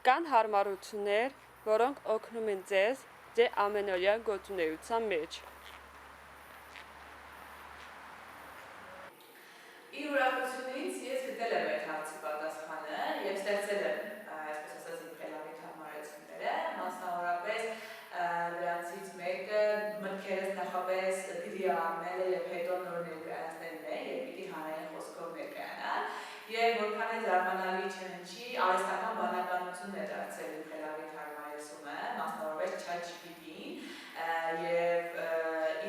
Կան հարմարություններ, որոնք օգնում են ձեզ ձեր ամենօրյա գործունեության մեջ։ Իր ուրախությունից ես գտել եմ այդ հարցի պատասխանը և ստեղծել եմ, այսպես ասած, իմ խելամիտ հարմարությունները, մասնավորապես դրանցից մեկը մտքերս նախապես պիտի առնելը և հետո նոր ներկայացնելն է և պիտի հանրային խոսքով ներկայանալ և որքան է զարմանալի չհնչի, արհեստական բանականություն է դարձել իմ խելամիտ հարմարեցումը, մասնավորապես ChatGPT-ին և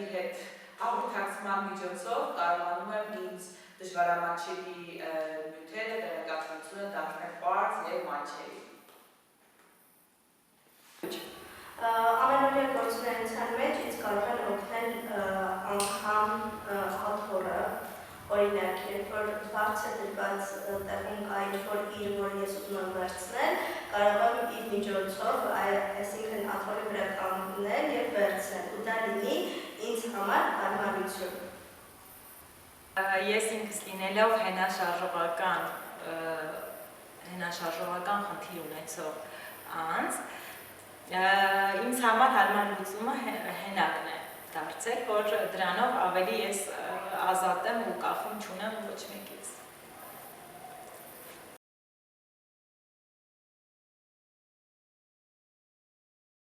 իր հետ հաղորդակցման միջոցով կարողանում եմ ինձ դժվարամատչելի նյութերը, տեղեկատվությունը դարձնել պարզ և մատչելի։ Ամենօրյա գործունեության մեջ ինձ կարող են օգնել անգամ աթոռը, օրինակ, երբ որ բարձ է դրված տեղում կա ինչ-որ իր, որ ես ուզում եմ վերցնել, կարող եմ իր միջոցով, այսինքն աթոռի վրա կանգնել և վերցնել, ու դա լինի ինձ համար հարմարություն։ Ես ինքս լինելով հենաշարժողական խնդիր ունեցող անձ, ինձ համար հարմար լուծումը հենակն է դարձել, որ դրանով ավելի ես ազատ եմ ու կախում չունեմ ոչ մեկից։